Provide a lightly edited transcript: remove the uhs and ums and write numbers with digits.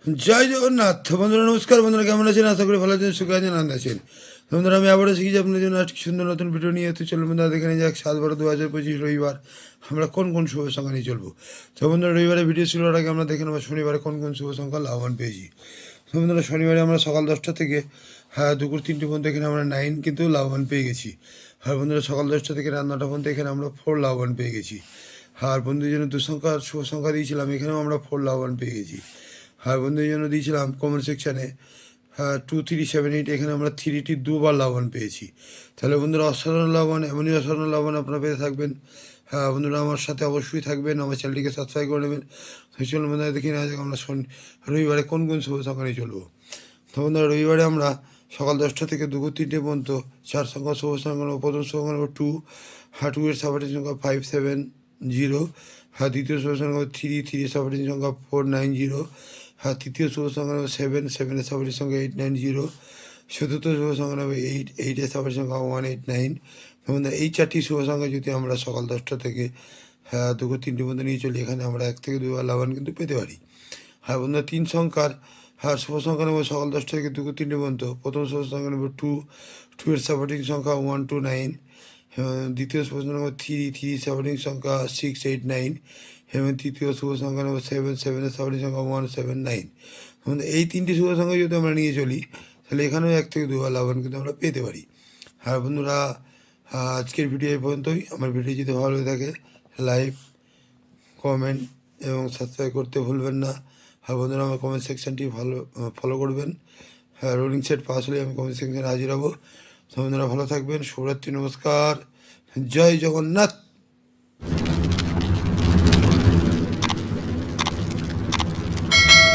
জয় জগন্নাথ বন্ধুরা, নমস্কার বন্ধুরা, কেমন আছেন? আশা করি ভালো আছেন, সুখে আছেন, আনন্দ আছেন। বন্ধুরা, আমি আবারও শিখেছি আপনাদের জন্য একটি সুন্দর নতুন ভিডিও নিয়ে। তো চলুন বন্ধুরা, দেখে নিয়ে যাক 7/12/2025 রবিবার আমরা কোন কোন শুভ সংখ্যা নিয়ে চলবো। তো বন্ধুরা, রবিবারে ভিডিও শুরু হওয়ার আগে আমরা দেখে নেবো শনিবারে কোন কোন শুভ সংখ্যা লাভবান পেয়েছি। তো বন্ধুরা, শনিবারে আমরা সকাল 10টা থেকে দুপুর 3টে পর্যন্ত এখানে আমরা 9 কিন্তু লাভবান পেয়ে গেছি। আর বন্ধুরা, সকাল 10টা থেকে রাত 9টা পর্যন্ত এখানে আমরা 4 লাভবান পেয়ে গেছি। আর বন্ধুদের জন্য সংখ্যার শুভ সংখ্যা দিয়েছিলাম, এখানেও আমরা 4 লাভবান পেয়ে গেছি। আর বন্ধুদের জন্য দিয়েছিলাম কমেন্ট সেকশানে 2378, এখানে আমরা 3টি দুবার লাভবান পেয়েছি। তাহলে বন্ধুরা, অসাধারণ লাভবান, এমনই অসাধারণ লাভবান আপনারা পেতে থাকবেন। হ্যাঁ বন্ধুরা, আমার সাথে অবশ্যই থাকবেন, আমার চ্যানেলটিকে সাবস্ক্রাইব করে নেবেন। তো চলুন বন্ধুরা, দেখি না যাক আমরা রবিবারে কোন কোন শুভ সংখ্যা নিয়ে চলবো। তো বন্ধুরা, রবিবারে আমরা সকাল 10টা থেকে দুপুর 3টে পর্যন্ত 4 সংখ্যা শুভ সংখ্যা নেব। প্রথম শুভ সংখ্যা নেব 2, 2 এর সাপোর্টিং সংখ্যা 570। দ্বিতীয় শুভ সংখ্যা 3, সাপোর্টিং সংখ্যা 490। তৃতীয় শুভ সংখ্যা নেব 7, 7 এর সাপোর্টিং সংখ্যা 890। চতুর্থ শুভ সংখ্যা নেব 8, 8 এর সাপোর্টিং সংখ্যা 189। এবং এই 4টি শুভ সংখ্যা যদি আমরা সকাল 10টা থেকে দুপুর 3টে পর্যন্ত নিয়ে চলি, এখানে আমরা 1 থেকে 2 বার লাভবান কিন্তু পেতে পারি। বন্ধুরা, 3 সংখ্যার শুভ সংখ্যা নেব সকাল 10টা থেকে দুপুর 3টে পর্যন্ত। প্রথম শুভ সংখ্যা নেব 2, 2 এর সাপোর্টিং সংখ্যা 129। দ্বিতীয় শুভ সংখ্যা নেব 3, 3 সাপোর্টিং সংখ্যা 689। এবং তৃতীয় শুভ সংখ্যা নেব 7, 7 এর সাপোর্টিং সংখ্যা 179। এই 3টি শুভ সংখ্যা যদি আমরা নিয়ে চলি, তাহলে এখানেও 1 থেকে 2 বার লাভবান কিন্তু আমরা পেতে পারি। আর বন্ধুরা, আজকের ভিডিও এই পর্যন্তই। আমার ভিডিও যদি ভালো লেগে থাকে, লাইক, কমেন্ট এবং সাবস্ক্রাইব করতে ভুলবেন না। বন্ধুরা, আমার কমেন্ট সেকশনটি ফলো করবেন। রোলিং সেট পাস হলে আমি কমেন্ট সেকশনে হাজির হব। তো বন্ধুরা, ভালো থাকবেন। শুভরাত্রি, নমস্কার, জয় জগন্নাথ।